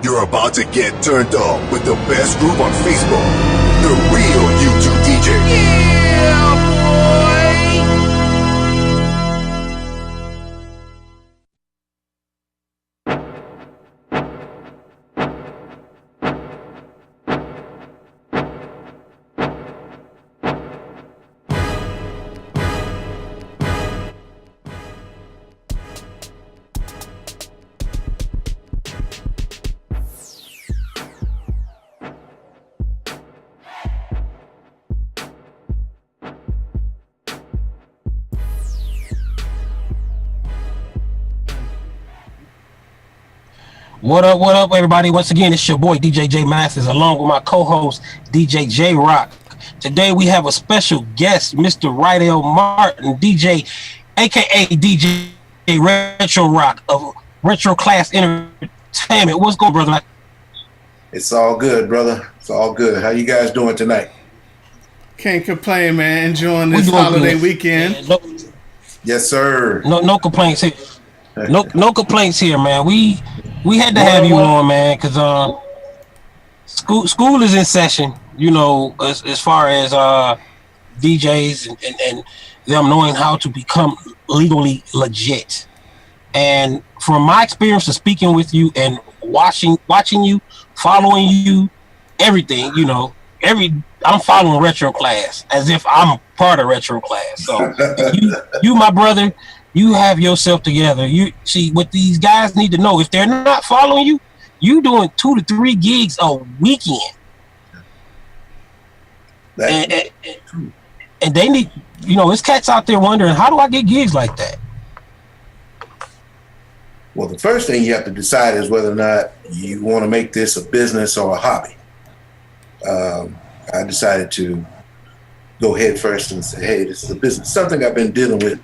You're about to get turned up with the best group on Facebook, the real YouTube DJ. Yeah, boy! What up, everybody? Once again, it's your boy DJ Mathis, along with my co-host DJ J Rock. Today we have a special guest, Mr. Rydell Martin, DJ, aka DJ Retro Rock of Retro Class Entertainment. What's going, brother? It's all good, brother. It's all good. How you guys doing tonight? Can't complain, man. Enjoying this holiday weekend. Yeah, no, Yes, sir. no complaints here. No complaints here, man. We had to have you on, man, because school is in session. You know, as far as DJs and them knowing how to become legally legit. And from my experience of speaking with you and watching you, following you, everything, you know, I'm following Retro Class as if I'm part of Retro Class. So you my brother. You have yourself together. You see what these guys need to know. If they're not following you, you doing 2 to 3 gigs a weekend. And they need, you know, there's cats out there wondering, how do I get gigs like that? Well, the first thing you have to decide is whether or not you want to make this a business or a hobby. I decided to go head first and say, hey, this is a business. Something I've been dealing with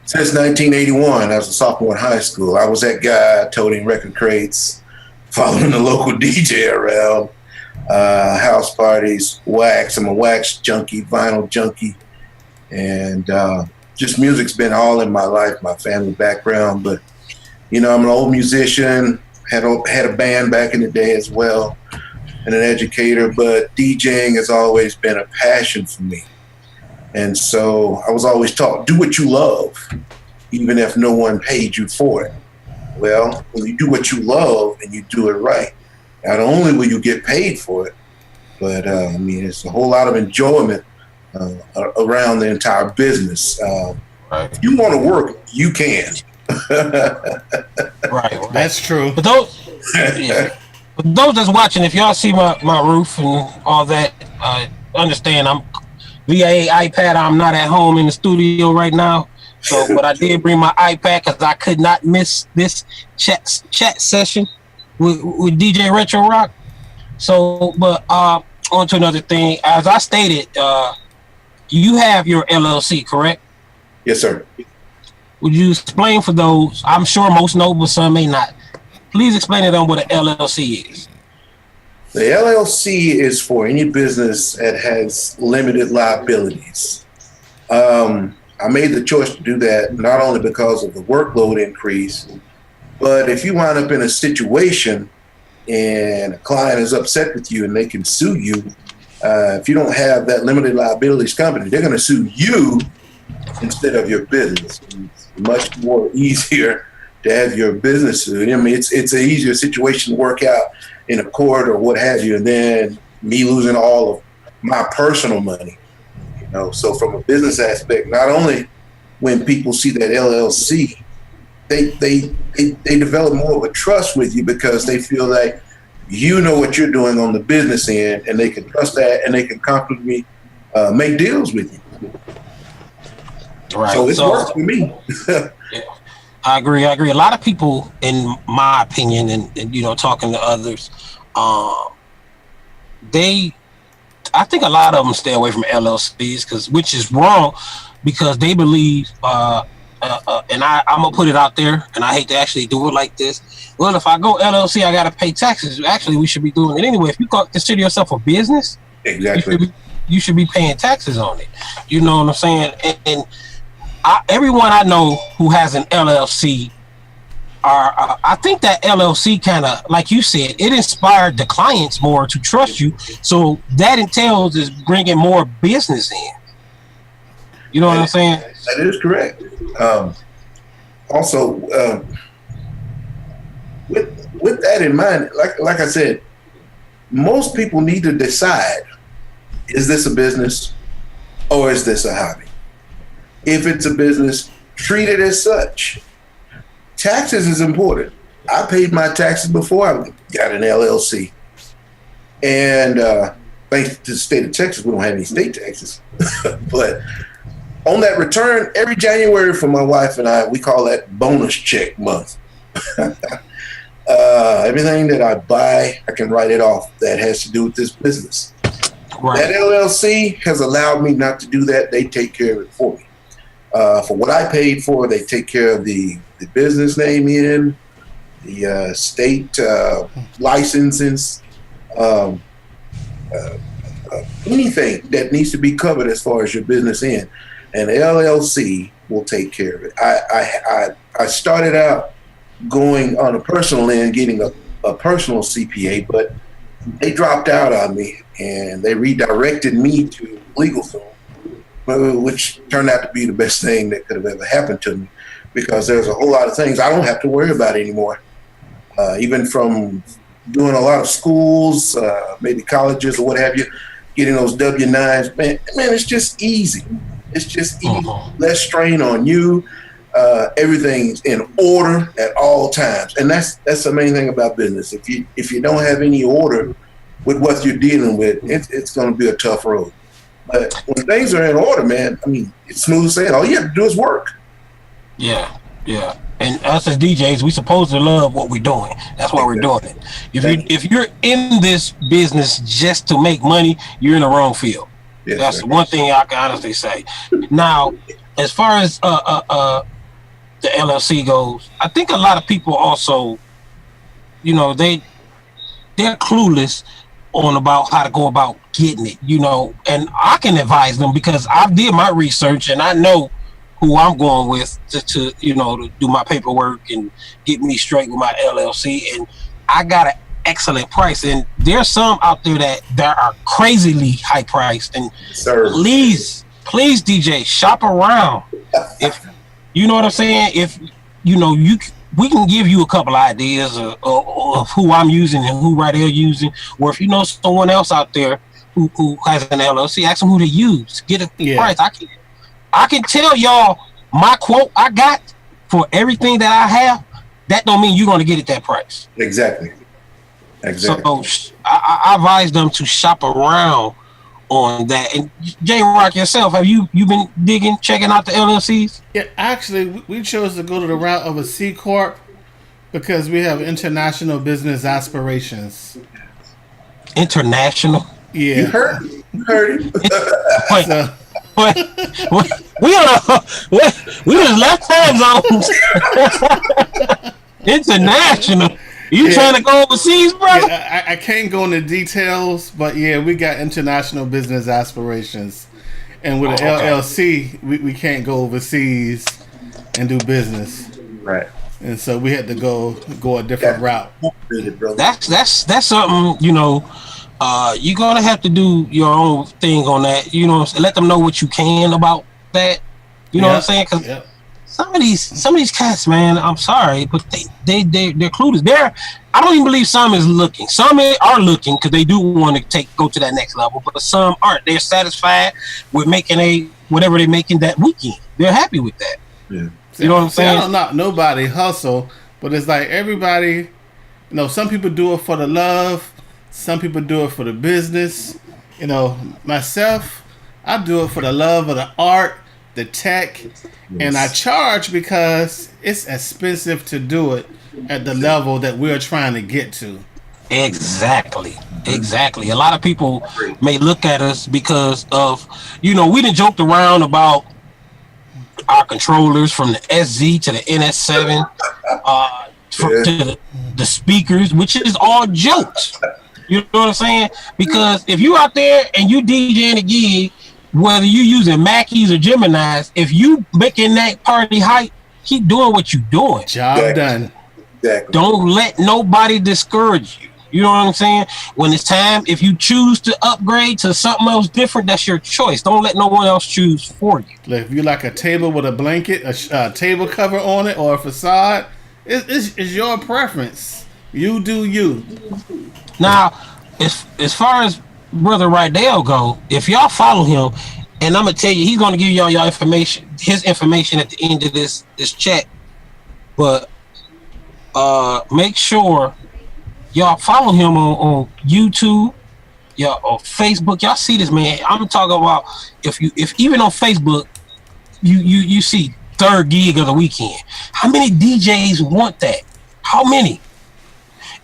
since 1981. I was a sophomore in high school. I was that guy toting record crates, following the local DJ around, house parties, wax. I'm a wax junkie, vinyl junkie. And just music's been all in my life, my family background. But, you know, I'm an old musician, had a band back in the day as well, and an educator. But DJing has always been a passion for me. And so I was always taught, do what you love, even if no one paid you for it. Well, when you do what you love and you do it right, not only will you get paid for it, but I mean, it's a whole lot of enjoyment around the entire business. If you want to work, you can. Right. That's true. But those that's watching, if y'all see my roof and all that, understand I'm via iPad. I'm not at home in the studio right now. So, but I did bring my iPad because I could not miss this chat session with DJ Retro Rock. So, but on to another thing. As I stated, you have your LLC, correct? Yes, sir. Would you explain for those? I'm sure most know, but some may not. Please explain to them what an LLC is. The LLC is for any business that has limited liabilities. I made the choice to do that not only because of the workload increase, but if you wind up in a situation and a client is upset with you and they can sue you, if you don't have that limited liabilities company, they're going to sue you instead of your business. It's much more easier to have your business sued. I mean, it's an easier situation to work out in a court or what have you, and then me losing all of my personal money. You know, so from a business aspect, not only when people see that LLC, they develop more of a trust with you because they feel like you know what you're doing on the business end, and they can trust that, and they can confidently make deals with you. Right. So it's worked for me. Yeah. I agree. A lot of people, in my opinion, and you know, talking to others, I think a lot of them stay away from LLCs which is wrong, because they believe, and I'm gonna put it out there, and I hate to actually do it like this. Well, if I go LLC, I gotta pay taxes. Actually, we should be doing it anyway. If you consider yourself a business, Exactly. you should be paying taxes on it. You know what I'm saying? And everyone I know who has an LLC, I think that LLC kind of, like you said, it inspired the clients more to trust you. So that entails is bringing more business in. You know what I'm saying? That is correct. Also, with that in mind, like I said, most people need to decide: is this a business or is this a hobby? If it's a business, treat it as such. Taxes is important. I paid my taxes before I got an LLC. And thanks to the state of Texas, we don't have any state taxes. But on that return, every January for my wife and I, we call that bonus check month. Everything that I buy, I can write it off that has to do with this business. Right. That LLC has allowed me not to do that. They take care of it for me. For what I paid for, they take care of the business name in, the state licenses, anything that needs to be covered as far as your business in, and the LLC will take care of it. I started out going on a personal end, getting a personal CPA, but they dropped out on me and they redirected me to legal firm, which turned out to be the best thing that could have ever happened to me, because there's a whole lot of things I don't have to worry about anymore. Even from doing a lot of schools, maybe colleges or what have you, getting those W-9s, man, it's just easy. It's just easy. Less strain on you. Everything's in order at all times, and that's the main thing about business. If you don't have any order with what you're dealing with, it's going to be a tough road. But when things are in order, man, I mean, it's smooth sailing. All you have to do is work. Yeah. And us as DJs, we supposed to love what we're doing. That's why we're doing it. If you're in this business just to make money, you're in the wrong field. Yes, that's one thing I can honestly say. Now, as far as the LLC goes, I think a lot of people also, they're clueless on about how to go about getting it, and I can advise them because I did my research and I know who I'm going with to do my paperwork and get me straight with my LLC, and I got an excellent price. And there's some out there that are crazily high priced, and please DJ, shop around. If you know what I'm saying, if we can give you a couple ideas of who I'm using and who Rydell using, or if you know someone else out there who has an LLC, ask them who they use, get a price. I can tell y'all my quote I got for everything that I have. That don't mean you're going to get it that price. Exactly. So I advise them to shop around on that. And J Rock, yourself, have you been digging, checking out the LLCs? Yeah, actually, we chose to go to the route of a C Corp because we have international business aspirations. International? Yeah. You heard it. We just left time zones. International. You trying to go overseas, brother? Yeah, I can't go into details, but yeah, we got international business aspirations. And with an LLC, we can't go overseas and do business. Right. And so we had to go a different route. That's something, you're gonna have to do your own thing on that. Let them know what you can about that. You know what I'm saying? Because some of these cats, man, I'm sorry, but they're clueless. I don't even believe some is looking. Some are looking because they do want to go to that next level, but some aren't. They're satisfied with making whatever they're making that weekend. They're happy with that. Yeah. You know what I'm saying? I don't know, nobody hustle, but it's like everybody. Some people do it for the love. Some people do it for the business. Myself, I do it for the love of the art, the tech, and I charge because it's expensive to do it at the level that we're trying to get to. Exactly. A lot of people may look at us because of, we done joked around about our controllers from the SZ to the NS7, to the speakers, which is all jokes. You know what I'm saying? Because if you out there and you DJing a gig, whether you using Mackies or Geminis, if you making that party hype, keep doing what you doing. Job done. Exactly. Don't let nobody discourage you. You know what I'm saying? When it's time, if you choose to upgrade to something else different, that's your choice. Don't let no one else choose for you. Like if you like a table with a blanket, a table cover on it, or a facade, it's your preference. You do you. Now, as far as Brother Rydell go, if y'all follow him, and I'm gonna tell you, he's gonna give y'all information, his information at the end of this chat. But make sure y'all follow him on YouTube, y'all on Facebook. Y'all see this man. I'm talking about if even on Facebook, you see third gig of the weekend. How many DJs want that? How many?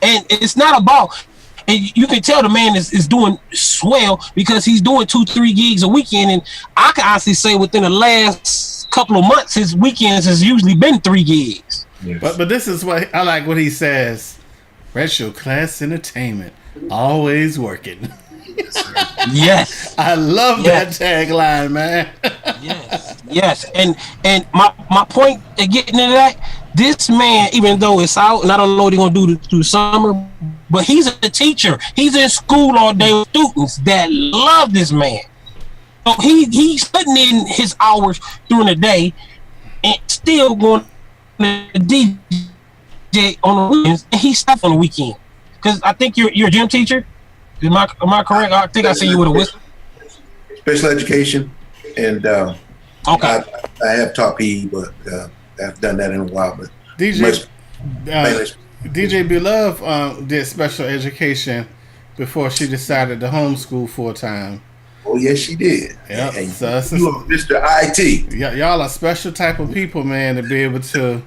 And it's not about, and you can tell the man is doing swell because he's doing 2-3 gigs a weekend. And I can honestly say within the last couple of months, his weekends has usually been 3 gigs. Yes. But this is what I like what he says. Retro Class Entertainment, always working. Yes. I love that tagline, man. Yes. And my point of getting into that, this man, even though it's out, and I don't know what he's gonna do through summer, but he's a teacher. He's in school all day with students that love this man. So he's putting in his hours during the day and still going to DJ on the weekends, and he's stuff on the weekend. Because I think you're a gym teacher. Am I correct? I think I see you with a whistle. Special education, and okay. I have taught PE, but I've done that in a while. But DJ Beloved did special education before she decided to homeschool full time. Oh yes, she did. Yep. And So you are Mr. IT. Y'all are special type of people, man, to be able to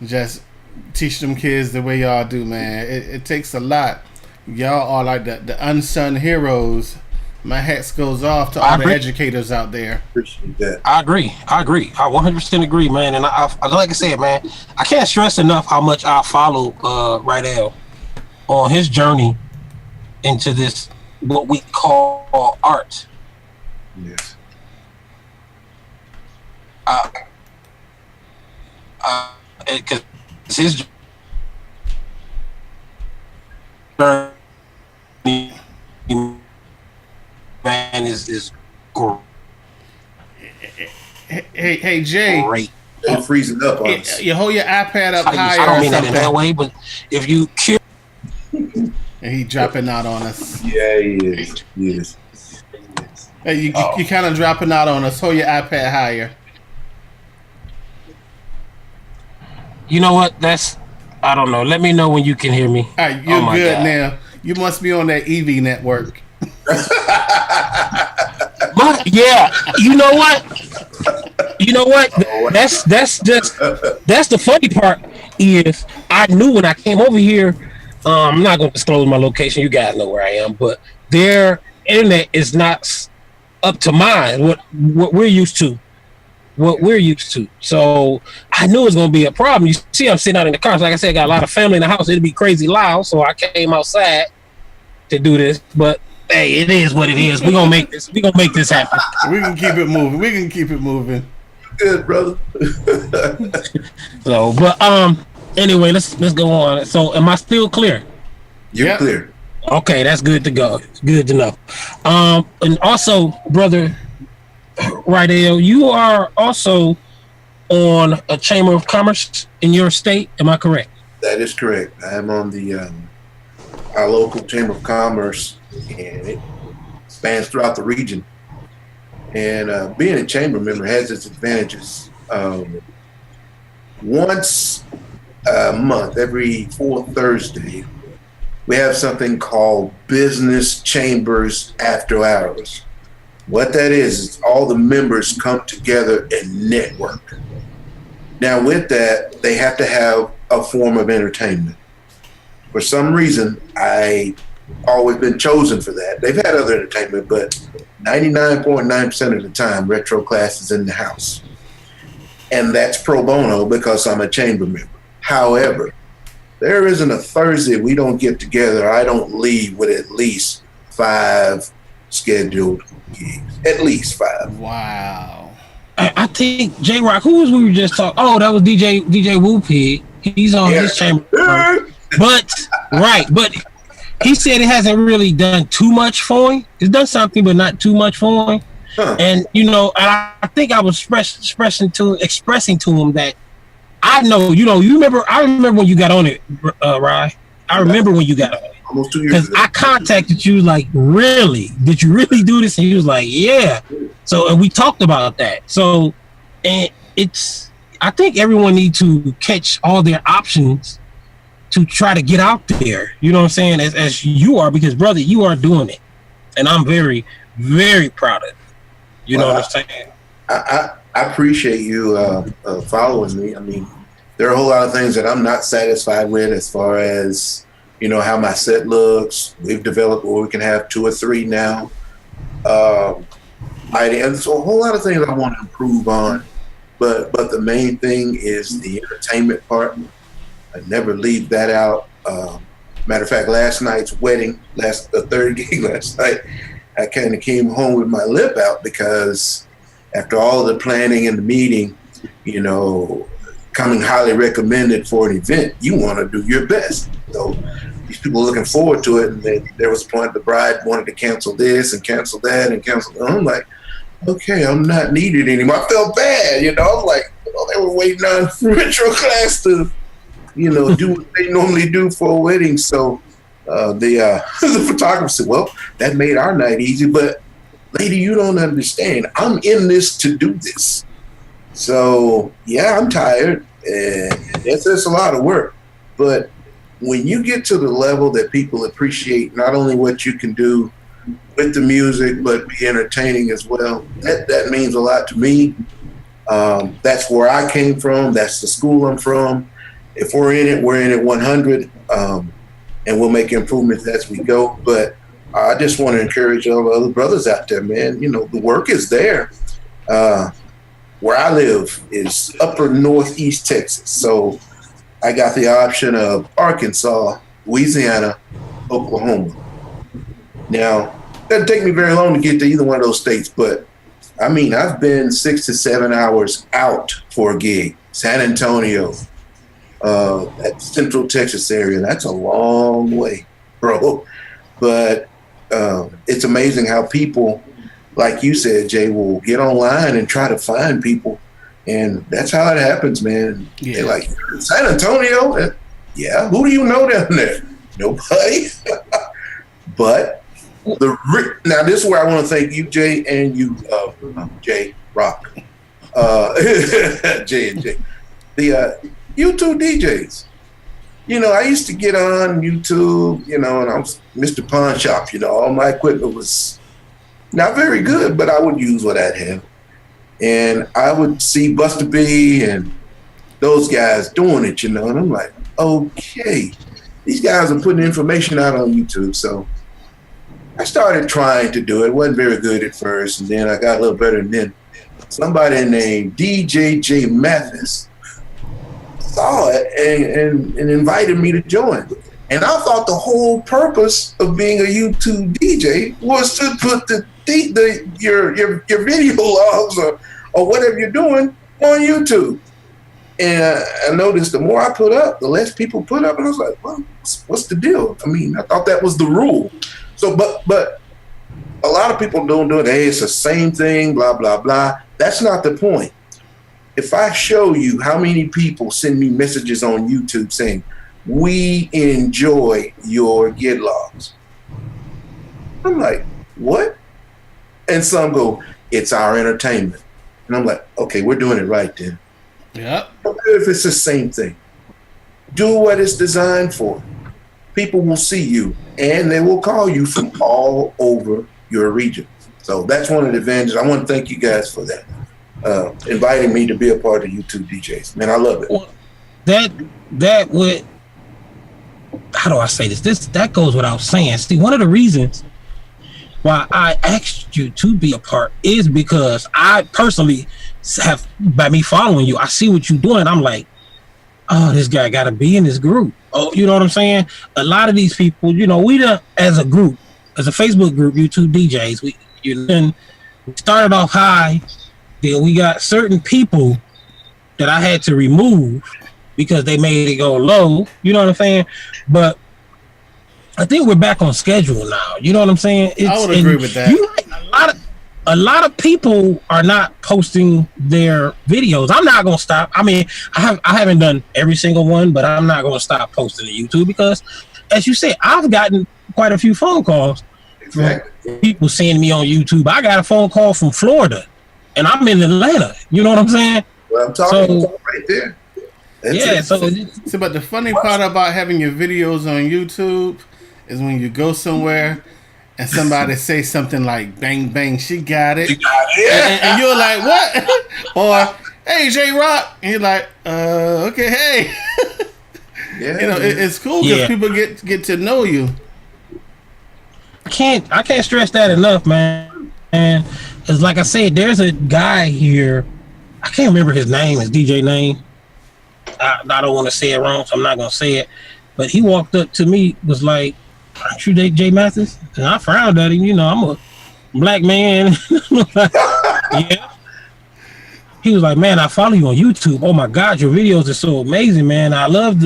just teach them kids the way y'all do, man. It takes a lot. Y'all are like the unsung heroes. My hat goes off to all the educators out there. Appreciate that. I agree. I 100% agree, man. And I like I said, man, I can't stress enough how much I follow Rydell on his journey into this, what we call art. Yes. Because his journey, man, is great. Hey Jay. Great. They're freezing up on us. You hold your iPad up higher. I don't mean that in that way, but if you kill, and he dropping out on us. Yeah, he is. Yes. Hey, you kind of dropping out on us. Hold your iPad higher. you know what? I don't know. Let me know when you can hear me. All right, you're good now. You must be on that EV network. But yeah, you know what? That's the funny part is I knew when I came over here. I'm not going to disclose my location. You guys know where I am, but their internet is not up to mine. What we're used to. So I knew it was going to be a problem. You see, I'm sitting out in the car. So like I said, I got a lot of family in the house. It'd be crazy loud. So I came outside to do this. But hey, it is what it is. We're going to make this. We're going to make this happen. We can keep it moving. Good, brother. So, but anyway, let's go on. So, am I still clear? You're clear. Okay, that's good to go. Good to know. And also, brother Rydell, you are also on a Chamber of Commerce in your state. Am I correct? That is correct. I'm on the our local Chamber of Commerce, and it spans throughout the region. And being a chamber member has its advantages. Once a month, every fourth Thursday, we have something called Business Chambers After Hours. What that is all the members come together and network. Now with that, they have to have a form of entertainment. For some reason, I always been chosen for that. They've had other entertainment, but 99.9% of the time, retro class is in the house. And that's pro bono because I'm a chamber member. However, there isn't a Thursday we don't get together. I don't leave with at least 5 scheduled gigs. At least 5. Wow. I think J Rock, who was we were just talking? Oh, that was DJ Woo Pig. He's on his chamber. But he said it hasn't really done too much for him. It's done something, but not too much for him. Huh. And I think I was expressing to him that I know, you remember. I remember when you got on it, Rye. I remember when you got on it. Almost 2 years because I contacted you like, really? Did you really do this? And he was like, yeah. So and we talked about that. So and I think everyone needs to catch all their options to try to get out there. You know what I'm saying? As you are, because brother, you are doing it, and I'm very, very proud of it. You know what I'm saying? I appreciate you following me. I mean, there are a whole lot of things that I'm not satisfied with as far as, how my set looks. We've developed where we can have 2 or 3 now. And so a whole lot of things I want to improve on. But the main thing is the entertainment part. I never leave that out. Matter of fact, last night's wedding, the third gig last night, I kind of came home with my lip out because after all the planning and the meeting, coming highly recommended for an event, you want to do your best. So these people are looking forward to it. And then there was a point the bride wanted to cancel this and cancel that and cancel that. I'm like, okay, I'm not needed anymore. I felt bad, I was like, they were waiting on retro class to, do what they normally do for a wedding. So the photographer said, well, that made our night easy, but lady, you don't understand. I'm in this to do this. So yeah, I'm tired, and it's a lot of work. But when you get to the level that people appreciate not only what you can do with the music, but be entertaining as well, that means a lot to me. That's where I came from. That's the school I'm from. If we're in it 100, and we'll make improvements as we go. But I just want to encourage all the other brothers out there, man. The work is there. Where I live is upper northeast Texas. So I got the option of Arkansas, Louisiana, Oklahoma. Now, it doesn't take me very long to get to either one of those states, but I mean, I've been 6 to 7 hours out for a gig. San Antonio, that Central Texas area, that's a long way, bro. But it's amazing how people, like you said, Jay, will get online and try to find people. And that's how it happens, man. Yeah. They're like, San Antonio? Yeah, who do you know down there? Nobody. But now this is where I want to thank you, Jay, and you, Jay Rock. Jay and Jay. The YouTube DJs. I used to get on YouTube, and I was Mr. Pawn Shop, all my equipment was not very good, but I would use what I'd have. And I would see Buster B and those guys doing it, and I'm like, okay, these guys are putting information out on YouTube. So I started trying to do it. Wasn't very good at first, and then I got a little better. And then somebody named DJ Mathis saw it and invited me to join. And I thought the whole purpose of being a YouTube DJ was to put your video logs or whatever you're doing on YouTube. And I noticed the more I put up, the less people put up. And I was like, well, what's the deal? I mean, I thought that was the rule. So, but a lot of people don't do it. Hey, it's the same thing, blah, blah, blah. That's not the point. If I show you how many people send me messages on YouTube saying, we enjoy your gig logs, I'm like, what? And some go, it's our entertainment. And I'm like, okay, we're doing it right then. Yeah. If it's the same thing, do what it's designed for. People will see you and they will call you from all over your region. So that's one of the advantages. I want to thank you guys for that. Inviting me to be a part of YouTube DJs. Man, I love it. Well, that would, how do I say this? That goes without saying. See, one of the reasons why I asked you to be a part is because I personally have, by me following you, I see what you're doing. I'm like, oh, this guy got to be in this group. Oh, you know what I'm saying? A lot of these people, we done, as a group, as a Facebook group, YouTube DJs, we started off high. Then we got certain people that I had to remove because they made it go low. You know what I'm saying? But I think we're back on schedule now. You know what I'm saying? I would agree with that. A lot of people are not posting their videos. I'm not gonna stop. I mean, I haven't done every single one, but I'm not gonna stop posting to YouTube because, as you said, I've gotten quite a few phone calls from people seeing me on YouTube. I got a phone call from Florida, and I'm in Atlanta. You know what I'm saying? Well, I'm talking right there. So, but the funny part about having your videos on YouTube is when you go somewhere and somebody say something like "bang bang, she got it," and you're like, "What?" Or "Hey, J Rock," and you're like, "Okay, hey." Yeah, you know, it's cool because people get to know you. I can't stress that enough, man. And it's like I said, there's a guy here. I can't remember his name, his DJ name. I don't want to say it wrong, so I'm not gonna say it. But he walked up to me, was like, "Aren't you J Mathis?" And I frowned at him. You know, I'm a black man. Yeah. He was like, "Man, I follow you on YouTube. Oh my God, your videos are so amazing, man. I love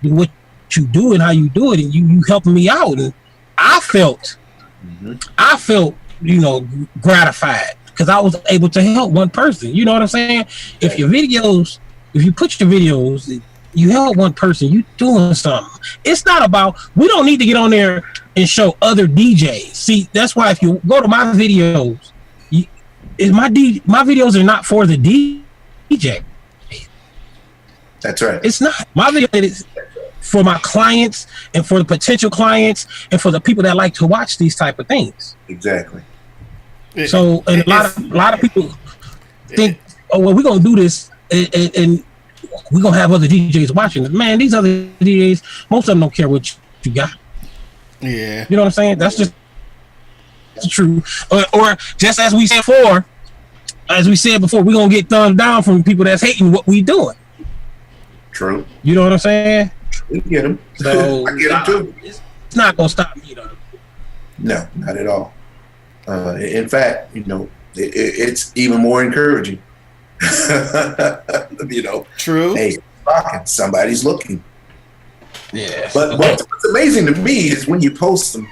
what you do and how you do it, and you helping me out." And I felt, you know, gratified because I was able to help one person. You know what I'm saying? If you put your videos, you help one person, you doing something. It's not about, we don't need to get on there and show other DJs. See, that's why if you go to my videos, my videos are not for the DJ. That's right. It's not. My video is for my clients and for the potential clients and for the people that like to watch these type of things. Exactly. So, and a lot of people think, oh, well, we're gonna do this and we're gonna have other DJs watching it. Man, these other DJs, most of them don't care what you got. Yeah. You know what I'm saying? That's just true. Or just as we said before, we're gonna get thumbs down from people that's hating what we doing. True. You know what I'm saying? We get them. So I get them too. It's not gonna stop me though. No, not at all. In fact, you know, it's even more encouraging. You know, true. Hey, somebody's looking. Yeah. But what's amazing to me is when you post them,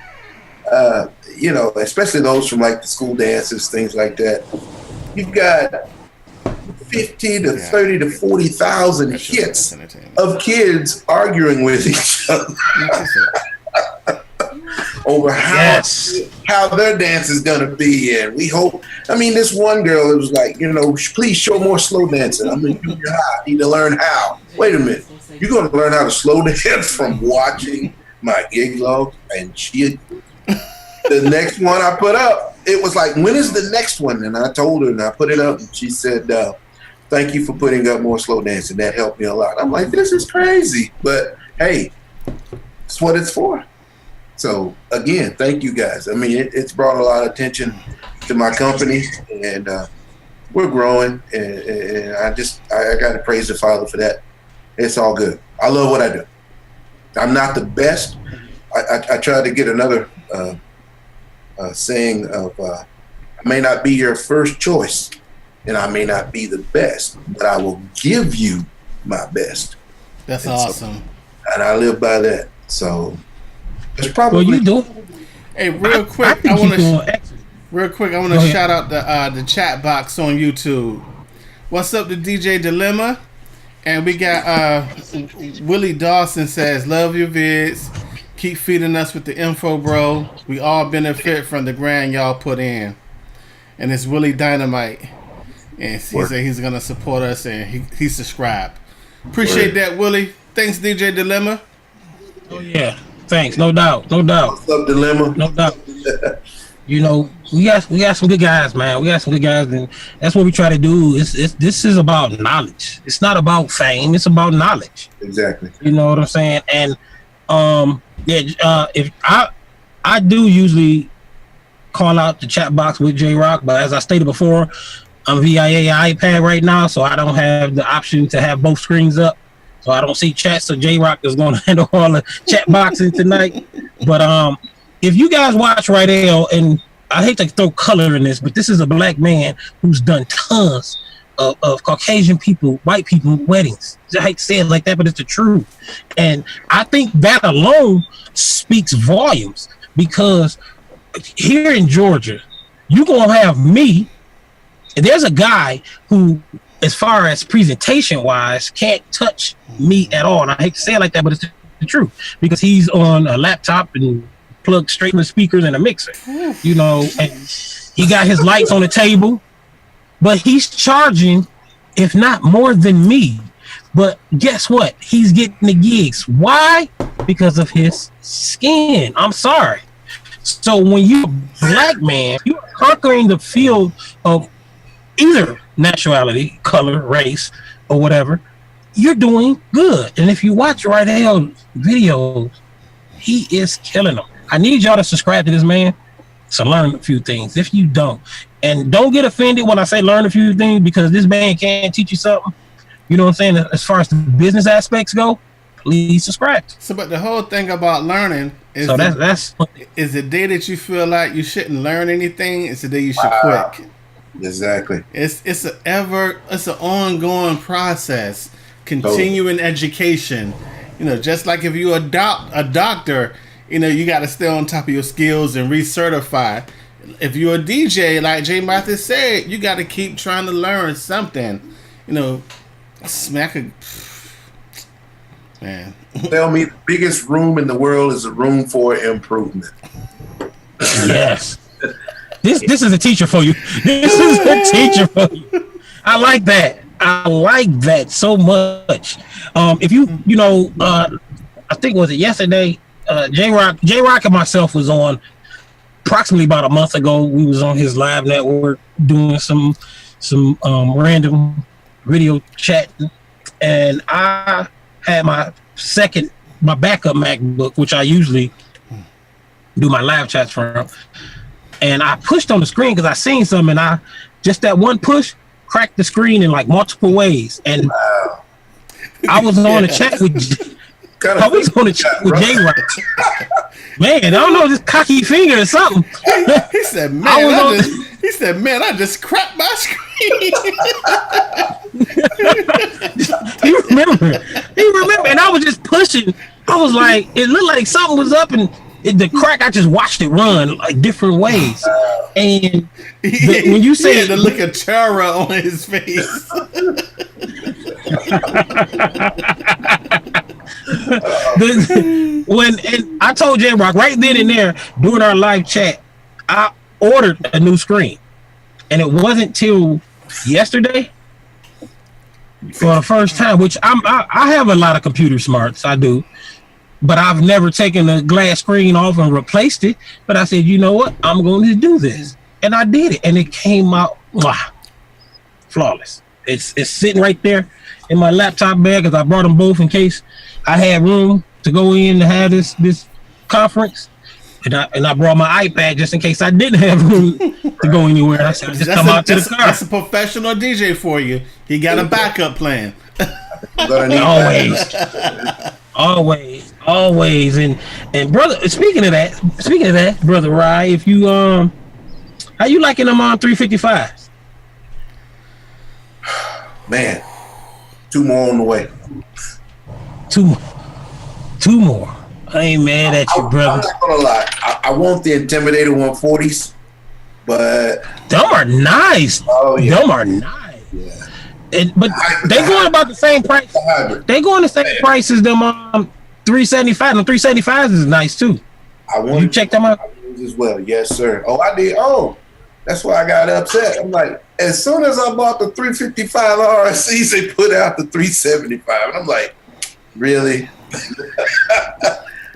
you know, especially those from like the school dances, things like that. You've got 50 to 30 to 40,000 hits of kids arguing with each other over how their dance is gonna be, and we hope. I mean, this one girl, it was like, you know, please show more slow dancing. I'm in junior high. I need to learn how. Wait a minute, you're gonna learn how to slow dance from watching my gig log? And the next one I put up, it was like, when is the next one? And I told her, and I put it up, and she said, "Thank you for putting up more slow dancing. That helped me a lot." I'm like, this is crazy, but hey, it's what it's for. So again, thank you guys. I mean, it's brought a lot of attention to my company, and we're growing. And I got to praise the Father for that. It's all good. I love what I do. I'm not the best. I tried to get another saying of, I may not be your first choice, and I may not be the best, but I will give you my best. That's awesome. And I live by that. So. Probably. Well, you do. Hey, real quick, I want to shout out the chat box on YouTube. What's up to DJ Dilemma? And we got Willie Dawson says, "Love your vids. Keep feeding us with the info, bro. We all benefit from the grind y'all put in." And it's Willie Dynamite, and he said he's gonna support us, and he subscribed. Appreciate that, Willie. Thanks, DJ Dilemma. Oh yeah. Thanks, no doubt. What's up, Dilemma? No doubt. You know, we got some good guys, man. We got some good guys, and that's what we try to do. This is about knowledge. It's not about fame. It's about knowledge. Exactly. You know what I'm saying? And if I do usually call out the chat box with J Rock, but as I stated before, I'm via iPad right now, so I don't have the option to have both screens up. So I don't see chat, so J-Rock is going to handle all the chat boxing tonight. But if you guys watch Rydell, and I hate to throw color in this, but this is a black man who's done tons of Caucasian people, white people weddings. I hate to say it like that, but it's the truth. And I think that alone speaks volumes, because here in Georgia, you're going to have me, and there's a guy who, as far as presentation wise, can't touch me at all. And I hate to say it like that, but it's the truth, because he's on a laptop and plugged straight in the speakers and a mixer, you know, and he got his lights on the table, but he's charging, if not more than me. But guess what? He's getting the gigs. Why? Because of his skin. I'm sorry. So when you're a black man, you're conquering the field of either nationality, color, race, or whatever, you're doing good. And if you watch Rydell videos, he is killing them. I need y'all to subscribe to this man to learn a few things. If you don't, and don't get offended when I say learn a few things, because this man can teach you something. You know what I'm saying? As far as the business aspects go, please subscribe. So, but the whole thing about learning is, so that's is the day that you feel like you shouldn't learn anything, it's the day you should quit. Exactly. It's an ongoing process, continuing education. You know, just like if you adopt a doctor, you know, you got to stay on top of your skills and recertify. If you're a DJ, like J. Mathis said, you got to keep trying to learn something. You know, man. Tell me, the biggest room in the world is a room for improvement. Yes. This is a teacher for you. This is a teacher for you. I like that. I like that so much. If you know, I think was it yesterday, J-Rock and myself was on approximately about a month ago. We was on his live network doing some random video chatting, and I had my backup MacBook, which I usually do my live chats from. And I pushed on the screen because I seen something, and I just that one push cracked the screen in like multiple ways. And Wow. I was on a chat with I was on a chat with J-Rock. Man, I don't know, this cocky finger or something. He said, "Man, I just cracked my screen." He remembered, and I was just pushing. I was like, it looked like something was up, and the crack, I just watched it run like different ways. And when you say he had the look of terror on his face. And I told J-Rock right then and there during our live chat, I ordered a new screen, and it wasn't till yesterday for the first time, which I have a lot of computer smarts, I do, but I've never taken the glass screen off and replaced it. But I said, you know what, I'm going to do this, and I did it, and it came out flawless. It's sitting right there in my laptop bag, because I brought them both in case I had room to go in to have this conference, and I brought my iPad just in case I didn't have room to go anywhere. I said, just come out to the car. That's a professional DJ for you. He got a backup plan. Always. And brother, speaking of that, brother Rye, if you how you liking them on 355s? Man, 2 more on the way. Two more. I ain't mad at you, brother. I'm not gonna lie. I want the Intimidator 140s, but them are nice. Oh yeah, them are nice. Yeah. But they going about the same price. They going the same price as them 375. Them 375s is nice too. You check them out as well. Yes, sir. Oh, I did. Oh, that's why I got upset. I'm like, as soon as I bought the 355 RSCs, they put out the 375, and I'm like, really?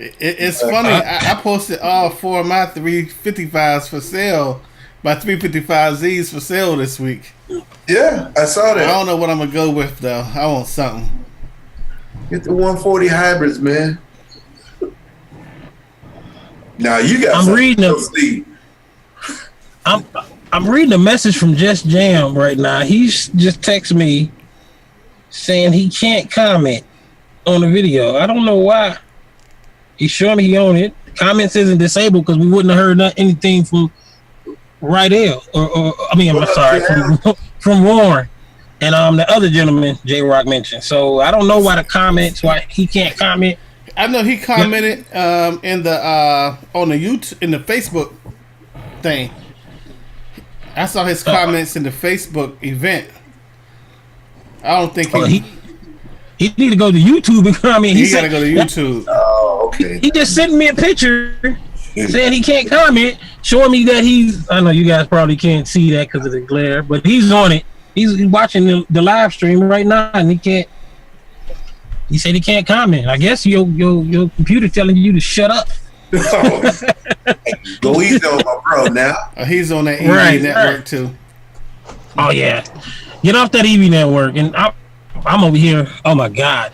It's funny. I posted all 4 of my 355s for sale, my 355Zs for sale this week. Yeah, I saw that. I don't know what I'm gonna go with though. I want something. Get the 140 hybrids, man. Now you got. I'm reading a message from Just Jam right now. He's just texted me saying he can't comment on the video. I don't know why. He's showing me he own it. Comments isn't disabled because we wouldn't have heard anything from Rydell I'm sorry, from Warren. and the other gentleman J Rock mentioned. So I don't know why why he can't comment. I know he commented in the on the YouTube in the Facebook thing. I saw his comments in the Facebook event. I don't think he need to go to YouTube and comment. He got to go to YouTube. Oh, okay. He just sent me a picture saying he can't comment, showing me that he's. I know you guys probably can't see that because of the glare, but he's on it. He's watching the live stream right now, and he can't. He said he can't comment. I guess your computer telling you to shut up. Go easy on my bro now. He's on that EV network too. Oh yeah, get off that EV network, and I'm over here. Oh my God,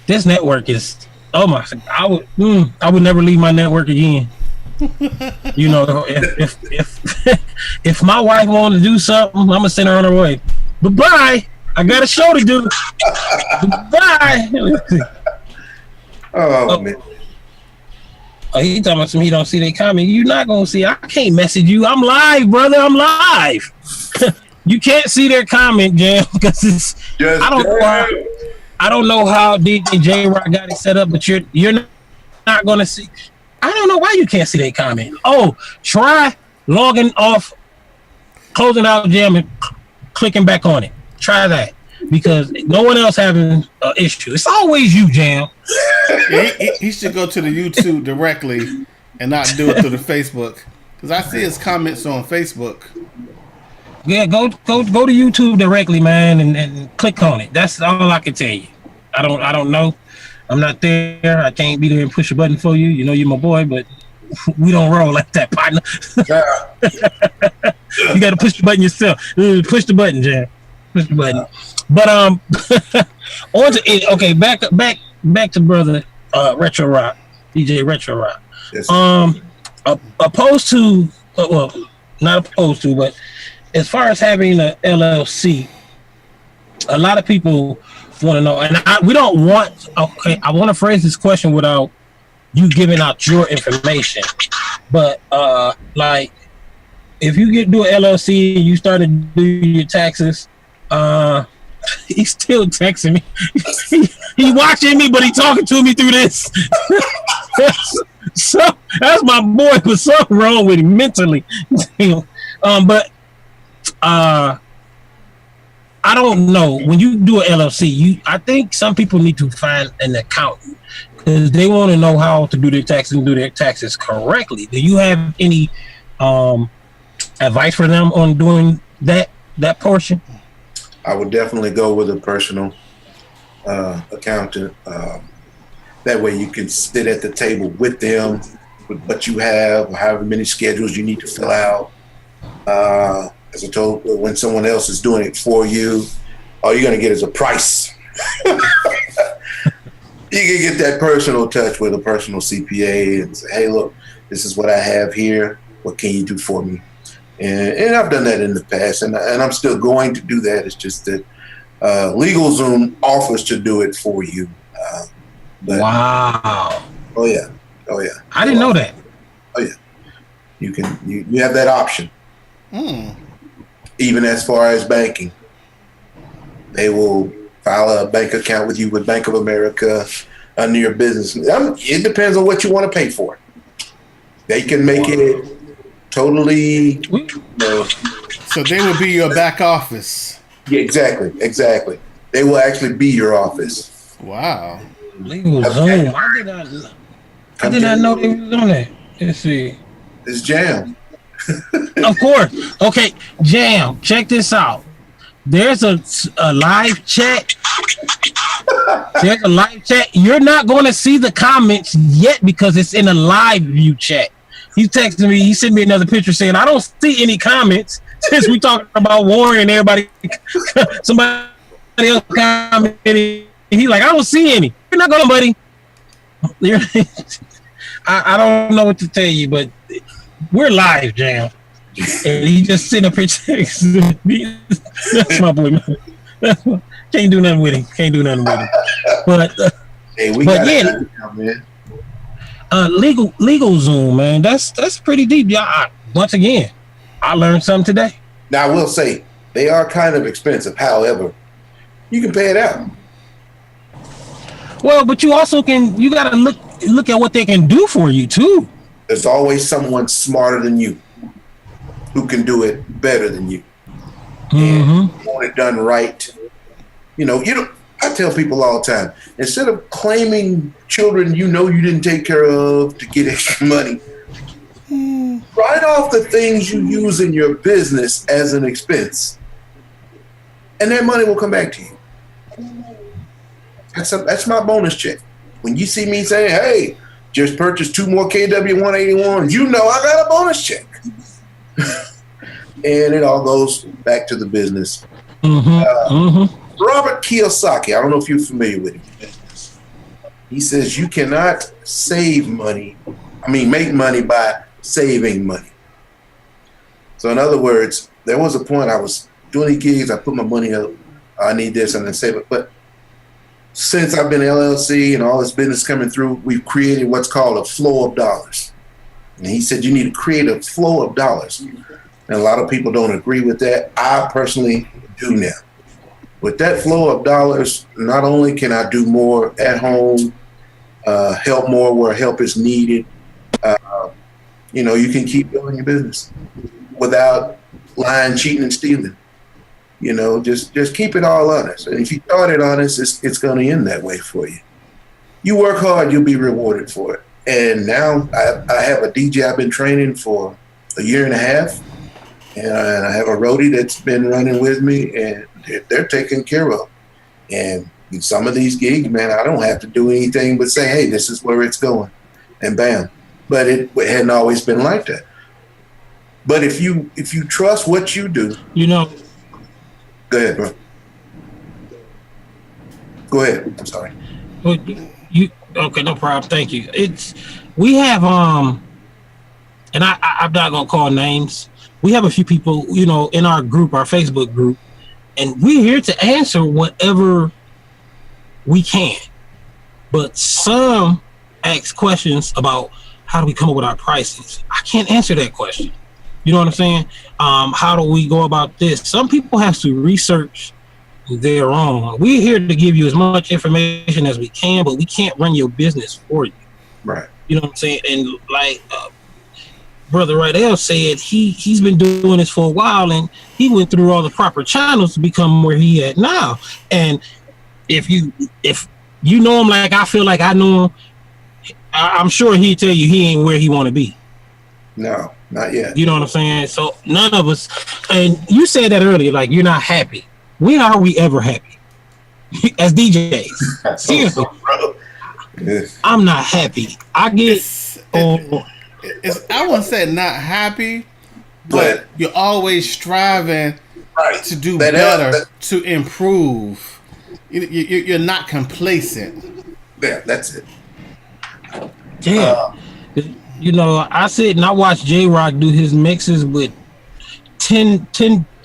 this network is. Oh my! I would never leave my network again. You know, if my wife wanted to do something, I'm gonna send her on her way. But bye. I got a show to do. Bye. Oh man. Oh, he talking about some. He don't see that comment. You're not gonna see. I can't message you. I'm live, brother. I'm live. You can't see their comment, Jam, because it's. I don't know how DJ J Rock got it set up, but you're not gonna see. I don't know why you can't see that comment. Oh, try logging off, closing out Jam, and clicking back on it. Try that because no one else having an issue. It's always you, Jam. Yeah, he should go to the YouTube directly and not do it through the Facebook because I see his comments on Facebook. Yeah, go to YouTube directly, man, and click on it. That's all I can tell you. I don't know. I'm not there. I can't be there and push a button for you. You know you're my boy, but we don't roll like that, partner. You got to push the button yourself. Push the button, Jam. Push the button. But on to it. Okay, back to brother Retro Rock, DJ Retro Rock. Yes, Opposed to well, not opposed to, but as far as having an LLC, a lot of people want to know, and we don't want. Okay, I want to phrase this question without you giving out your information, but like if you do an LLC and you start to do your taxes, he's still texting me. He watching me, but he talking to me through this. So that's my boy, but something wrong with him mentally. But I don't know. When you do an LLC, I think some people need to find an accountant because they want to know how to do their taxes and do their taxes correctly. Do you have any advice for them on doing that portion? I would definitely go with a personal accountant. That way you can sit at the table with them with what you have, however many schedules you need to fill out. As I told, when someone else is doing it for you, all you're going to get is a price. You can get that personal touch with a personal CPA and say, hey, look, this is what I have here. What can you do for me? And I've done that in the past, and I'm still going to do that. It's just that LegalZoom offers to do it for you. Wow. Oh, yeah. I didn't know that. Oh, yeah. You have that option. Even as far as banking, they will file a bank account with you with Bank of America under your business. It depends on what you want to pay for. They can make it totally. So they will be your back office. Yeah, exactly. They will actually be your office. Wow. LegalZoom. I did not know they was on that. Let's see. It's Jam. Of course. Okay, Jam, check this out. There's a live chat. There's a live chat. You're not going to see the comments yet because it's in a live view chat. He's texting me. He sent me another picture saying, I don't see any comments since we talking about Warren and everybody. Somebody else commented. He's like, I don't see any. You're not going to, buddy. I don't know what to tell you, but we're live, Jam. And he just sent a picture. That's my boy, man. Can't do nothing with him. But hey, we got it now, man. LegalZoom, man. That's pretty deep. Yeah. Once again, I learned something today. Now I will say They are kind of expensive. However, you can pay it out. Well, but you also you got to look at what they can do for you too. There's always someone smarter than you who can do it better than you. And you want it done right. You don't. I tell people all the time, instead of claiming children you didn't take care of to get extra money, write off the things you use in your business as an expense, and that money will come back to you. That's my bonus check. When you see me saying, "Hey, just purchased 2 more KW 181," I got a bonus check, and it all goes back to the business. Robert Kiyosaki, I don't know if you're familiar with him. He says you cannot make money by saving money. So in other words, there was a point I was doing these gigs, I put my money up, I need this and then save it. But since I've been LLC and all this business coming through, we've created what's called a flow of dollars. And he said you need to create a flow of dollars. And a lot of people don't agree with that. I personally do now. With that flow of dollars, not only can I do more at home, help more where help is needed, you can keep building your business without lying, cheating, and stealing. Just keep it all honest. And if you start it honest, it's going to end that way for you. You work hard, you'll be rewarded for it. And now I have a DJ I've been training for a year and a half, and I have a roadie that's been running with me, and they're taken care of. And in some of these gigs, man, I don't have to do anything but say, hey, this is where it's going, and bam. But it hadn't always been like that. But if you trust what you do, Go ahead, bro. Go ahead. I'm sorry. Well, okay? No problem. Thank you. We have and I'm not gonna call names. We have a few people, in our group, our Facebook group. And we're here to answer whatever we can. But some ask questions about how do we come up with our prices. I can't answer that question. You know what I'm saying? How do we go about this? Some people have to research their own. We're here to give you as much information as we can, but we can't run your business for you. Right. You know what I'm saying? And like Brother Rydell said, he's been doing this for a while, and he went through all the proper channels to become where he at now. And if you know him like I feel like I know him, I'm sure he'd tell you he ain't where he want to be. No, not yet. You know what I'm saying? So none of us, and you said that earlier, like you're not happy. When are we ever happy as DJs? Seriously, I'm not happy. I get. I wouldn't say not happy, but you're always striving to do better, to improve. You're not complacent. Yeah, that's it. Yeah. I sit and I watch J-Rock do his mixes with 10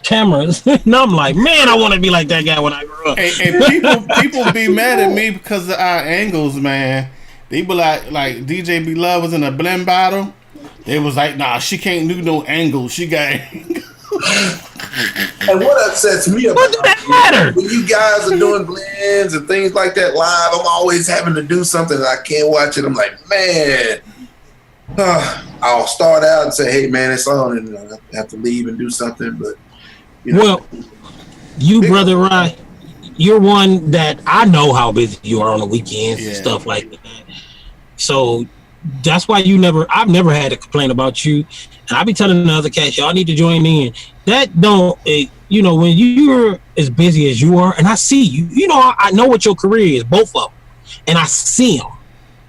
cameras, and I'm like, man, I want to be like that guy when I grow up. And people be mad at me because of our angles, man. They be like DJ B Love was in a blend bottle. They was like, nah, she can't do no angles. She got angles. And what upsets me about what does that matter? When you guys are doing blends and things like that live, I'm always having to do something and I can't watch it. I'm like, man. I'll start out and say, hey, man, it's on, and I have to leave and do something. But well, Brother Rye, you're one that I know how busy you are on the weekends and stuff like that. So that's why I've never had a complaint about you. And I be telling the other cats, y'all need to join in. That don't, when you're as busy as you are, and I see you, I know what your career is, both of them, and I see them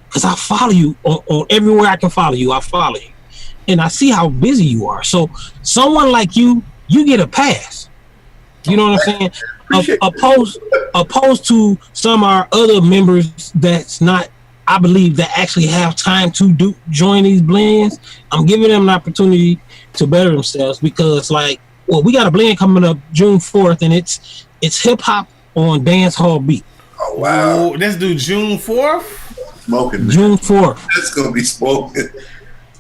because I follow you on everywhere I can follow you. I follow you, and I see how busy you are. So someone like you get a pass. You know what I'm saying? Opposed to some of our other members that's not, I believe, that actually have time to join these blends. I'm giving them an opportunity to better themselves because, we got a blend coming up June 4th, and it's hip hop on dance hall beat. Oh wow! Let's do June 4th. Smoking, man. June 4th. It's gonna be smoking.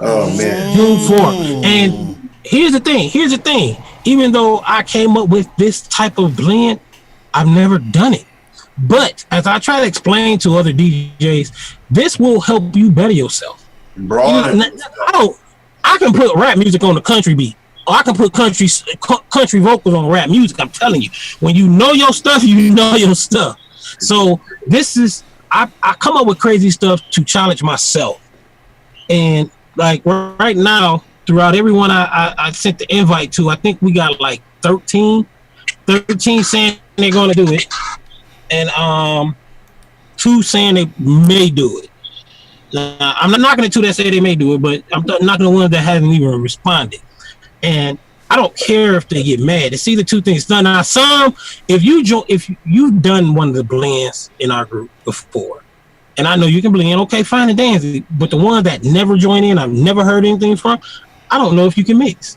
Oh man. June 4th. And here's the thing. even though I came up with this type of blend, I've never done it. But as I try to explain to other DJs, this will help you better yourself. I can put rap music on the country beat, or I can put country vocals on rap music. I'm telling you, when you know your stuff, you know your stuff. So this is, I come up with crazy stuff to challenge myself. And like right now, throughout everyone I sent the invite to, I think we got like 13 saying they're going to do it. And 2 saying they may do it. I'm not knocking the 2 that say they may do it, but I'm knocking the ones that haven't even responded. And I don't care if they get mad. It's either 2 things done. Now, some, if you've done one of the blends in our group before, and I know you can blend, okay, fine and dandy. But the one that never joined in, I've never heard anything from, I don't know if you can mix.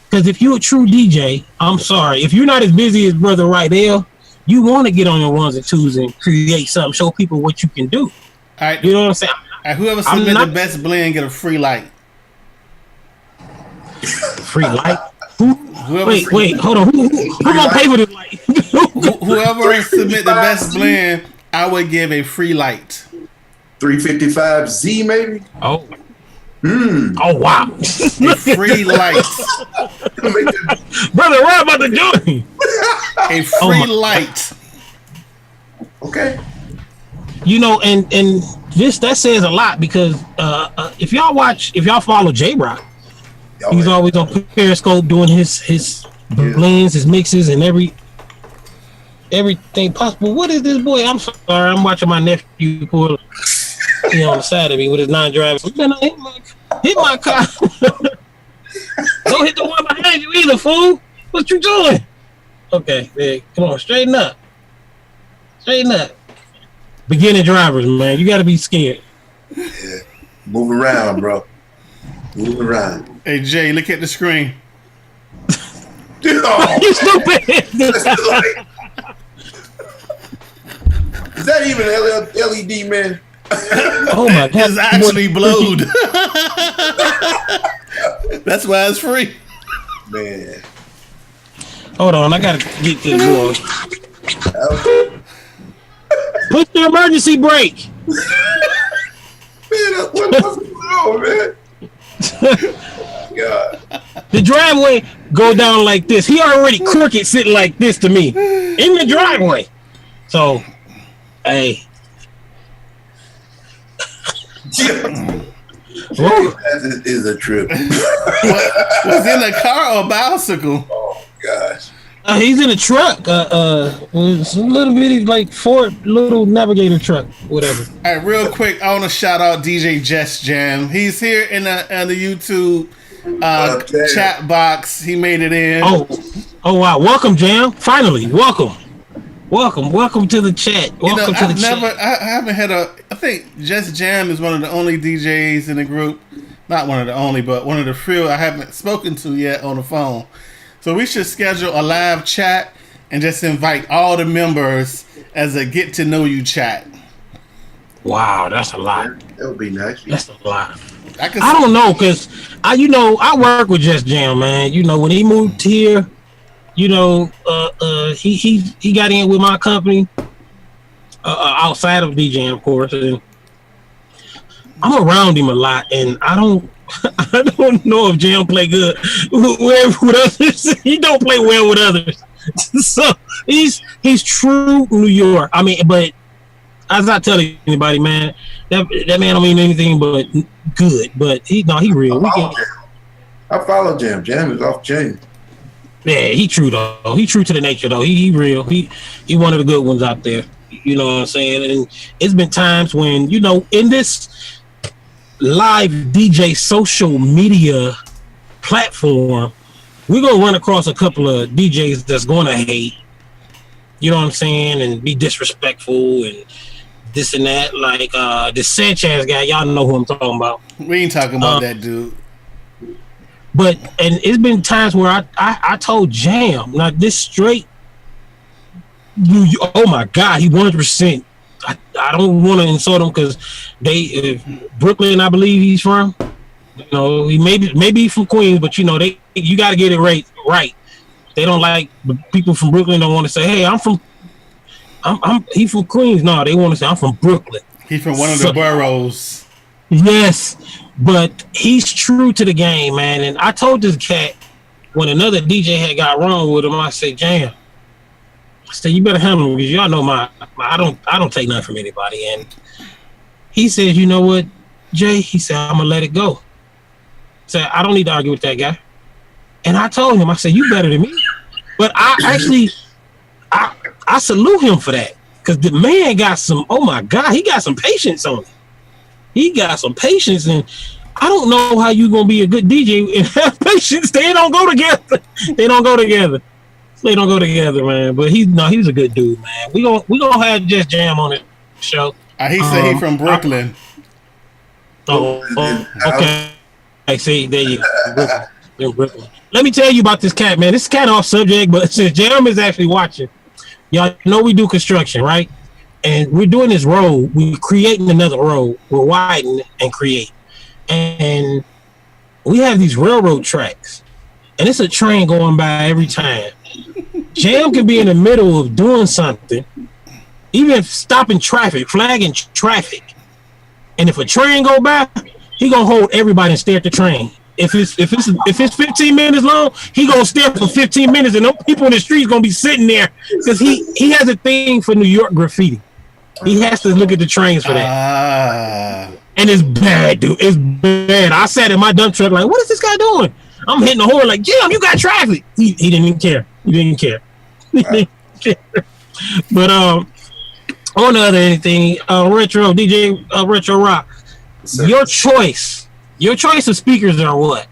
Because if you're a true DJ, I'm sorry, if you're not as busy as Brother Rydell, you want to get on your 1s and 2s and create something, show people what you can do. All right, you know what I'm saying? All right, whoever submit the best blend get a free light. Free light? Wait, hold on. Who gonna pay for this light? Whoever submit the best blend, I would give a free light. 355Z maybe? Oh. Oh wow. A free light. Brother, what about to do? A free light. Okay. You know, and this that says a lot, because if y'all follow J-Rock, he's always on Periscope doing his blends, his mixes, and everything possible. What is this boy? I'm sorry, I'm watching my nephew pull on the side of me with his 9 drivers. Hit my car. Don't hit the one behind you either, fool. What you doing? Okay, man, come on, straighten up. Beginning drivers, man, you got to be scared. Yeah. Move around, bro. Move around. Hey, Jay, look at the screen. Oh, you stupid. Is that even LED, man? Oh my God! It's actually blowed. That's why it's free. Man. Hold on, I gotta get this boy. Push the emergency brake. Man, what's going on, man? God. The driveway go down like this. He already crooked sitting like this to me in the driveway. So, hey. Is a trip. Was in a car or bicycle? Oh gosh. He's in a truck. It's a little bitty, like Ford little navigator truck, whatever. All right, real quick, I want to shout out DJ Just Jam. He's here in the YouTube chat box. He made it in. Oh wow! Welcome, Jam. Finally, welcome to the chat. I haven't had I think Just Jam is one of the only DJs in the group. Not one of the only, but one of the few I haven't spoken to yet on the phone. So we should schedule a live chat and just invite all the members as a get to know you chat. Wow, that's a lot. That would be nice. That's a lot. I don't know, cause I work with Just Jam, man. You know, when he moved here, you know, he got in with my company outside of DJing, of course, and I'm around him a lot, and I don't know if Jam play good with others. He don't play well with others. So he's true New York. I mean, but as I tell anybody, man, that man don't mean anything but good. But he real. I follow Jam. Jam is off chain. Yeah, he true though. He true to the nature though. He real. He one of the good ones out there. You know what I'm saying? And it's been times when, you know, in this live DJ social media platform, we're gonna run across a couple of DJs that's gonna hate. You know what I'm saying? And be disrespectful and this and that. Like this Sanchez guy, y'all know who I'm talking about. We ain't talking about that dude. But and it's been times where I told Jam, like this straight. Oh my God, he 100%. I don't want to insult him because Brooklyn, I believe he's from. You know, he maybe he's from Queens, but you know, you got to get it right. Right. They don't like people from Brooklyn. Don't want to say, "Hey, he from Queens." No, they want to say, "I'm from Brooklyn." He's from one of the boroughs. Yes, but he's true to the game, man. And I told this cat when another DJ had got wrong with him, I said, "Jam," I said, "You better handle him because y'all know I don't take nothing from anybody." And he said, "You know what, Jay?" He said, "I'm gonna let it go." I said, "I don't need to argue with that guy." And I told him, I said, "You better than me." But I salute him for that because the man got some. Oh my God, he got some patience on him. He got some patience, and I don't know how you gonna be a good DJ and have patience. They don't go together. They don't go together. They don't go together, man. But he's a good dude, man. We gonna have Just Jam on the show. He said he's from Brooklyn. Okay. I see. There you go. Brooklyn. Let me tell you about this cat, man. This is kind of off subject, but since Jam is actually watching, y'all know we do construction, right? And we're doing this road. We're creating another road. We're widening and create. And we have these railroad tracks. And it's a train going by every time. Jam can be in the middle of doing something, even stopping traffic, flagging traffic. And if a train go by, he gonna hold everybody and stare at the train. If it's 15 minutes long, he gonna stare for 15 minutes, and those people in the streets gonna be sitting there because he has a thing for New York graffiti. He has to look at the trains for that. And it's bad, dude. It's bad. I sat in my dump truck like, what is this guy doing? I'm hitting the horn like, Jim, you got traffic. He didn't even care. He didn't care. But on the other anything, retro DJ, retro rock. Your choice of speakers are what?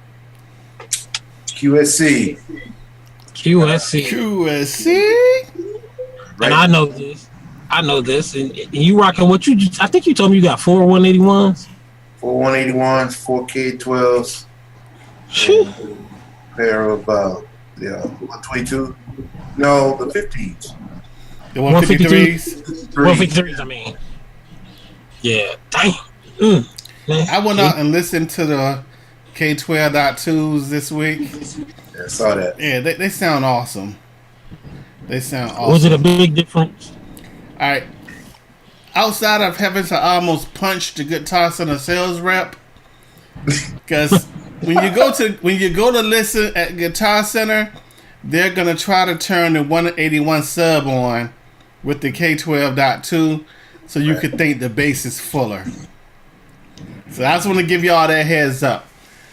QSC. And I know this. And you rocking what you? I think you told me you got 4 181s. 4 181s, 4 K12s. Pair of 122. No, the 15s. The 153s. 153s. I mean. Yeah. Damn. Man. I went out and listened to the K12.2s this week. Yeah, I saw that. Yeah, they sound awesome. Was it a big difference? All right. Outside of having to almost punch the Guitar Center sales rep, because when you go to listen at Guitar Center, they're gonna try to turn the 181 sub on with the K12.2, so you could think the bass is fuller. So I just want to give y'all that heads up.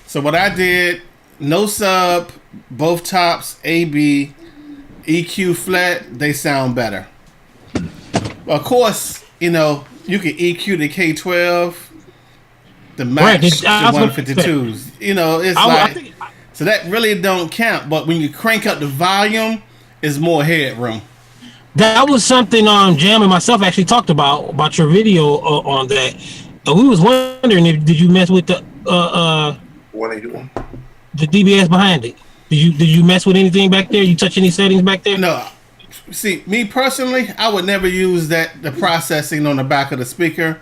So what I did, no sub, both tops, AB, EQ flat, they sound better. Of course, you know, you can EQ the K12, the match the 152s. You know, it's so that really don't count. But when you crank up the volume, it's more headroom. That was something Jam and myself actually talked about your video on that. We was wondering did you mess with the 181, the DBS behind it? Did you mess with anything back there? You touch any settings back there? No. See, me personally, I would never use the processing on the back of the speaker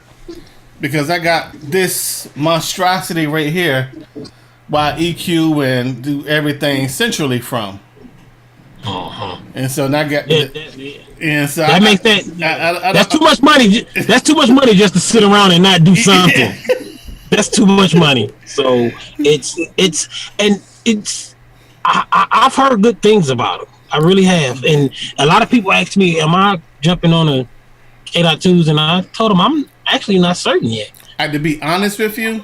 because I got this monstrosity right here while EQ and do everything centrally from. And so now I got and so that makes that that's too much money. That's too much money just to sit around and not do something. That's too much money. So I've heard good things about it. I really have. And a lot of people ask me, am I jumping on a K.2s? And I told them I'm actually not certain yet. To be honest with you,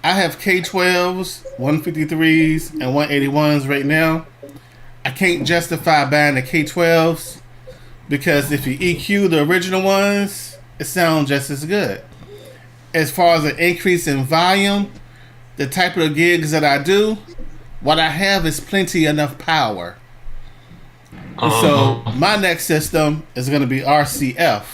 I have K12s, 153s, and 181s right now. I can't justify buying the K12s because if you EQ the original ones, it sounds just as good. As far as an increase in volume, the type of gigs that I do, what I have is plenty enough power. So my next system is going to be RCF.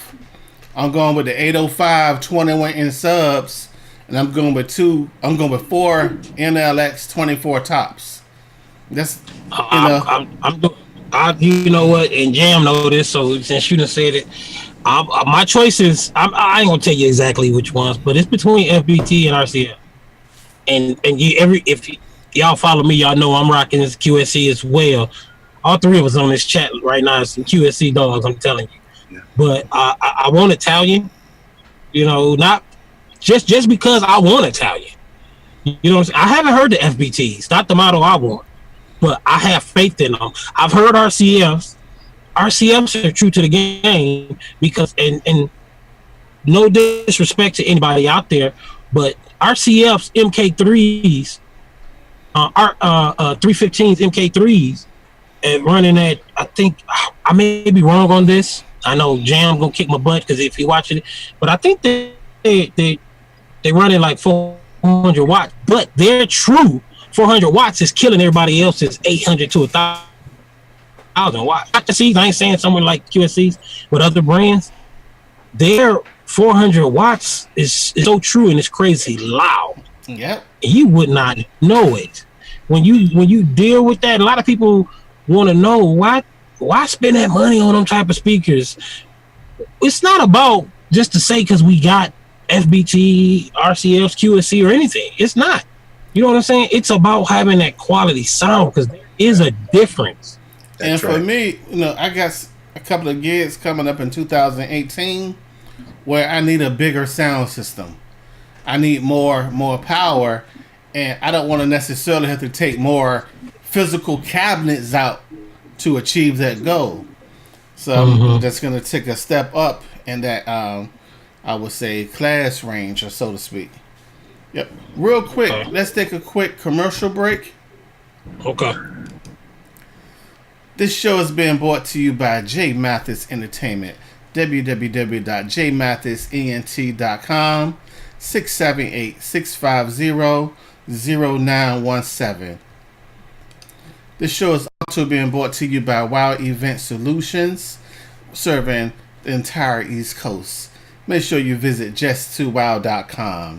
I'm going with the 805 21-inch subs, and I'm going with 4 NLX 24 tops. That's you know what, and Jam know this, so since you done said it, my choice is I ain't gonna tell you exactly which ones, but it's between FBT and RCF. and if y'all follow me, y'all know I'm rocking this QSC as well. All three of us on this chat right now is some QSC dogs. I'm telling you, but I want Italian. You know, not just because I want Italian. You know, I haven't heard the FBTs, not the model I want, but I have faith in them. I've heard RCFs. RCFs are true to the game because, and no disrespect to anybody out there, but RCFs MK3s, 315s MK3s, and running at, I think I may be wrong on this. I know Jam gonna kick my butt because if he watching it, but I think they running like 400 watts, but their true 400 watts is killing everybody else's 800 to 1,000 watts. Not the C's, I ain't saying someone like QSC's, but other brands, their 400 watts is so true and it's crazy loud. Yep. And you would not know it. When you deal with that, a lot of people want to know why spend that money on them type of speakers. It's not about just to say because we got FBT, RCFs, QSC, or anything. It's not. You know what I'm saying? It's about having that quality sound because there is a difference. And for me, you know, I got a couple of gigs coming up in 2018 where I need a bigger sound system. I need more power, and I don't want to necessarily have to take more physical cabinets out to achieve that goal. So I'm just going to take a step up in that, I would say, class range, or so to speak. Yep. Real quick, let's take a quick commercial break. Okay. This show is being brought to you by J Mathis Entertainment. www.jmathisent.com 678-650-0917. This show is also being brought to you by Wow Event Solutions, serving the entire East Coast. Make sure you visit just2wow.com.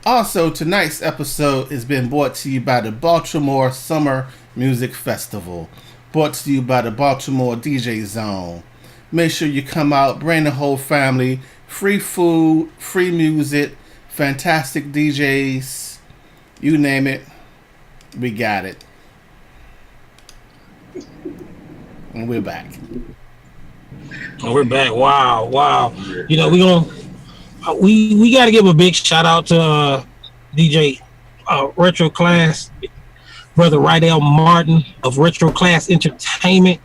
Also, tonight's episode is being brought to you by the Baltimore Summer Music Festival, brought to you by the Baltimore DJ Zone. Make sure you come out, bring the whole family. Free food, free music, fantastic DJs, you name it, we got it. And we're back. And we're back. Wow. You know, we got to give a big shout out to DJ Retro Class, brother Rydell Martin of Retro Class Entertainment.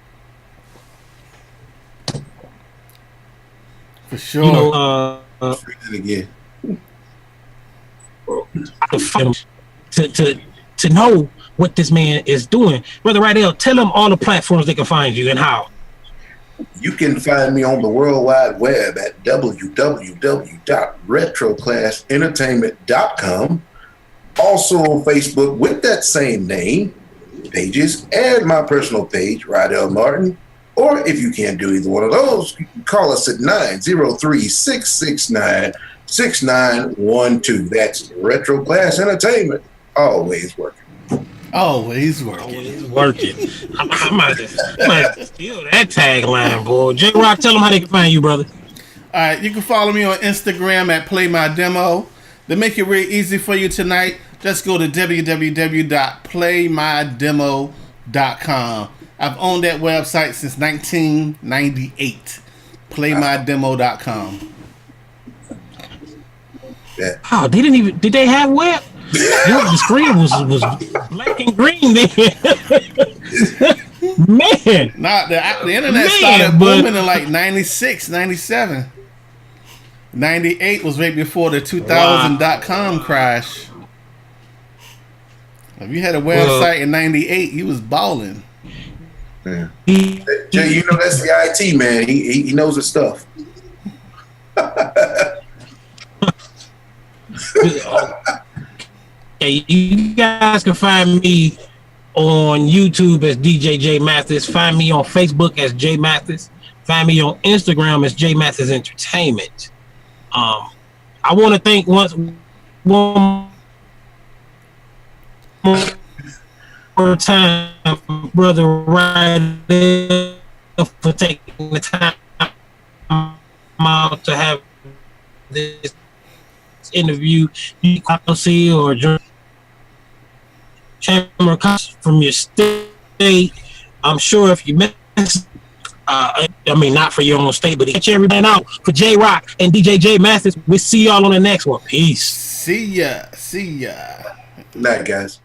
For sure. You know, again. To know what this man is doing. Brother Rydell, tell them all the platforms they can find you and how. You can find me on the World Wide Web at www.retroclassentertainment.com. Also on Facebook with that same name, pages, and my personal page, Rydell Martin. Or if you can't do either one of those, you can call us at 903-669-6912. That's Retro Class Entertainment. Always working. Always working. Always working. I might have to steal that tagline, boy. J-Rock, tell them how they can find you, brother. All right, you can follow me on Instagram at PlayMyDemo. To make it really easy for you tonight, just go to www.playmydemo.com. I've owned that website since 1998. PlayMyDemo.com. Yeah. Oh, they didn't even. Did they have web? The screen was black and green then. Man. Nah, the internet started booming in like 96, 97. 98 was right before the 2000 .com crash. If you had a website in 98, you was balling. Yeah. Jay, you know that's the IT man. He knows his stuff. Hey, you guys can find me on YouTube as DJ J Mathis. Find me on Facebook as J Mathis. Find me on Instagram as J Mathis Entertainment. I want to thank one more time, Brother Rydell, for taking the time out to have this interview. You can see or from your state. I'm sure if you miss, I mean, not for your own state, but catch everybody out for J Rock and DJ Mathis. We'll see y'all on the next one. Peace. See ya. Night, guys.